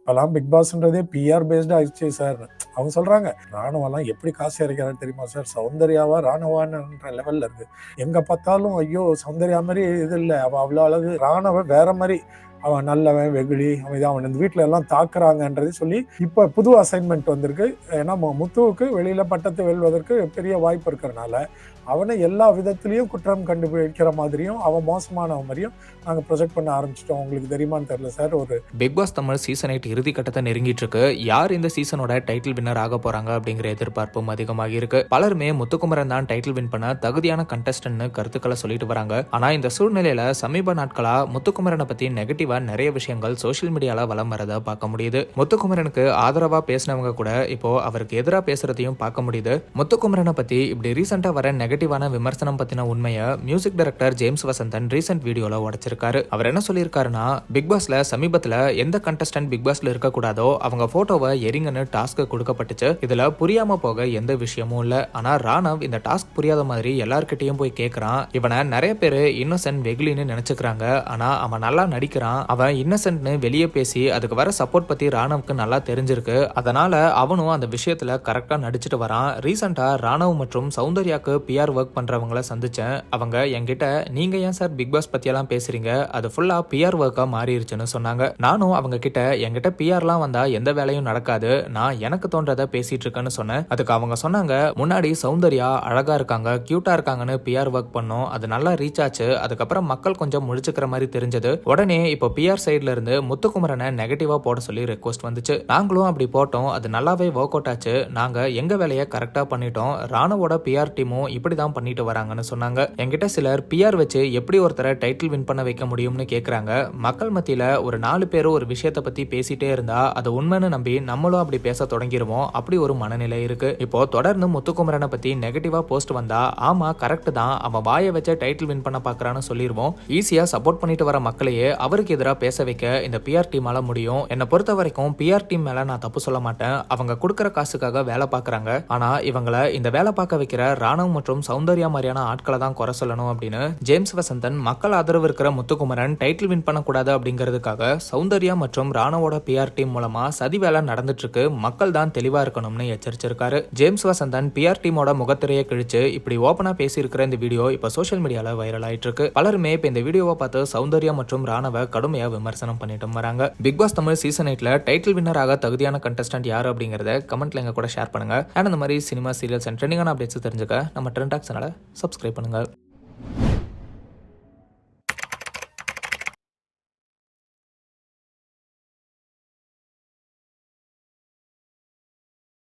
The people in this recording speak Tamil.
இப்பெல்லாம் பிக் பாஸ்ன்றதே பிஆர் பேஸ்டா ஆயிடுச்சு சார். அவங்க சொல்றாங்க ராணுவெல்லாம் எப்படி காசு இறக்கிறாரு தெரியுமா சார், சௌந்தர்யாவா ராணுவான்ற லெவல்ல இருக்கு. எங்க பார்த்தாலும் ஐயோ சௌந்தர்யா மாதிரி இது இல்லை, அவ அவ்வளோ அழகு, ராணுவ வேற மாதிரி, அவன் நல்லவன் வெகுளி, அவன் இந்த வீட்டுல எல்லாம் தாக்குறாங்கன்றது சொல்லி இப்ப புது அசைன்மெண்ட் வந்திருக்கு. ஏன்னா முத்துவுக்கு வெளியில பட்டத்தை வெல்வதற்கு பெரிய வாய்ப்பு இருக்கிறனால அவனை எல்லா விதத்திலையும் குற்றம் கண்டுபிடிக்கிற மாதிரியும் அவன் மோசமானவன் மாதிரியும் நாங்கள் ப்ரொஜெக்ட் பண்ண ஆரம்பிச்சிட்டோம். உங்களுக்கு தெரியுமான்னு தெரியல சார். ஒரு பிக் பாஸ் தமிழ் சீசன் 8 இறுதி கட்டத்தை நெருங்கிட்டு இருக்கு. யார் இந்த சீசனோட டைட்டில் வின்னர் ஆக போறாங்க அப்படிங்கிற எதிர்பார்ப்பும் அதிகமாக இருக்கு. பலருமே முத்துக்குமரன் தான் டைட்டில் வின் பண்ண தகுதியான கண்டஸ்டன்ட்னு கருத்துக்களை சொல்லிட்டு வராங்க. ஆனா இந்த சூழ்நிலையில சமீப நாட்களா முத்துக்குமரனை பத்தி நெகட்டிவா நிறைய விஷயங்கள் சோசியல் மீடியால வலம் வரத பார்க்க முடியுது. முத்துக்குமரனுக்கு ஆதரவா பேசினவங்க கூட இப்போ அவருக்கு எதிராக பேசுறதையும் பார்க்க முடியுது. முத்துக்குமரனை பத்தி இப்படி ரீசெண்டா வர நெகட்டிவான விமர்சனம் பத்தின உண்மையை music director James Vasanthan recent வீடியோல உடைச்சிருக்காரு. அவர் என்ன சொல்லியிருக்காருன்னா, பிக் பாஸ்ல சமீபத்துல எந்த கண்டஸ்டன்ட் பிக் பாஸ்ல இருக்க கூடாதோ அவங்க போட்டோவை எரிங்கன்னு டாஸ்க் கொடுக்கப்பட்டுச்சு. இதுல புரியாம போக எந்த விஷயமும் இல்ல. ஆனா ராணவ் இந்த டாஸ்க் புரியாத மாதிரி எல்லார்கிட்டையும் போய் கேட்கறான். இவனை நிறைய பேரு இன்னசென்ட் வெகுலின்னு நினைச்சுக்கிறாங்க. ஆனா அவன் நல்லா நடிக்கிறான். அவன் இன்னசென்ட்னு வெளியே பேசி அதுக்கு வர சப்போர்ட் பத்தி ராணவுக்கு நல்லா தெரிஞ்சிருக்கு. அதனால அவனும் அந்த விஷயத்துல கரெக்டா நடிச்சிட்டு வரான். ரீசெண்டா ராணவ் மற்றும் சௌந்தர்யாக்கு பிஆர் ஒர்க் பண்றவங்கள சந்திச்சேன். அவங்க என்கிட்ட நீங்க ஏன் சார் பிக் பாஸ் பத்தியெல்லாம் பேசுறீங்க, அது ஃபுல்லா பிஆர் ஒர்க்கா மாறிடுச்சுன்னு சொன்னாங்க. நானும் அவங்க கிட்ட என்கிட்ட பிஆர்லாம் வந்தா எந்த வேலையும் நடக்காது, நான் எனக்கு தோன்றதை பேசிட்டு இருக்கேன்னு சொன்னேன். அதுக்கு அவங்க சொன்னாங்க, முன்னாடி சௌந்தர்யா அழகா இருக்காங்க கியூட்டா இருக்காங்கன்னு பிஆர் ஒர்க் பண்ணோம், அது நல்லா ரீச் ஆச்சு. அதுக்கப்புறம் மக்கள் கொஞ்சம் முழிச்சுக்கிற மாதிரி தெரிஞ்சது. உடனே இப்போ பிஆர் சைட்ல இருந்து முத்துக்குமரனை நெகட்டிவா போட சொல்லி ரெக்வஸ்ட் வந்துச்சு. நாங்களும் அப்படி போட்டோம், அது நல்லாவே ஒர்க் அவுட் ஆச்சு. நாங்க எங்க வேலையை கரெக்டா பண்ணிட்டோம். ராணுவோட பிஆர் டீமும் இப்படிதான் பண்ணிட்டு வராங்கன்னு சொன்னாங்க. என்கிட்ட சிலர் பிஆர் வச்சு எப்படி ஒருத்தரை டைட்டில் வின் பண்ண வைக்க முடியும்னு கேக்குறாங்க. மக்கள் மத்தியில ஒரு 4 பேரும் ஒரு விஷயத்தை பத்தி பேசிட்டே இருந்தா அது உண்மைன்னு நம்பி நம்மளும் அப்படி பேச தொடங்கிருவோம். அப்படி ஒரு மனநிலை இருக்கு. இப்போ தொடர்ந்து முத்துக்குமரனை பத்தி நெகட்டிவா போஸ்ட் வந்தா ஆமா கரெக்ட் தான், அவன் வாயை வச்ச டைட்டில் வின் பண்ண பாக்குறான்னு சொல்லிடுவோம். ஈஸியா சப்போர்ட் பண்ணிட்டு வர மக்களையே அவருக்கு எதிராக பேச வைக்க இந்த பிஆர் டீமால முடியும். என்னை பொறுத்த வரைக்கும் பிஆர் டீம் மேல நான் தப்பு சொல்ல மாட்டேன். அவங்க கொடுக்கற காசுக்காக வேலை பாக்குறாங்க. ஆனா இவங்களை இந்த வேலை பார்க்க வைக்கிற ராணவ் மற்றும் சௌந்தர்யா மாதிரியான ஆட்களை தான் குறை சொல்லணும் அப்படின்னு ஜேம்ஸ் வசந்தன் மக்கள் ஆதரவு இருக்கிற முத்துக்குமரன் டைட்டில் வின் பண்ணக்கூடாது அப்படிங்கிறதுக்காக சௌந்தர்யா மற்றும் ராணவோட பிஆர் டீம் மூலமா சதி வேலை நடந்துட்டு இருக்கு, மக்கள் தான் தெளிவா இருக்கணும்னு எச்சரிச்சிருக்காரு. ஜேம்ஸ் வசந்தன் பிஆர் டீமோட முகத்திரையை கிழிச்சு இப்படி ஓபனா பேசி இருக்கிற இந்த வீடியோ இப்ப சோசியல் மீடியால வைரல் ஆயிட்டு இருக்கு. பலருமே இப்ப இந்த வீடியோவை பார்த்து சௌந்தர்யா மற்றும் ராணவ கடுமையா விமர்சனம் பண்ணிட்டு வராங்க. பிக் பாஸ் தமிழ் சீசன் 8ல டைட்டில் வின்னராக தகுதியான கண்டஸ்டன்ட் யாரு அப்படிங்கறத கமெண்ட்ல எங்க கூட ஷேர் பண்ணுங்க. அண்ட் இந்த மாதிரி சினிமா சீரியல்ஸ் அண்ட் ட்ரெண்டிங்கான அப்டேட்ஸ் தெரிஞ்சுக்க நம்ம ட்ரெண்ட் டாக் சேனலை சப்ஸ்கிரைப் பண்ணுங்க.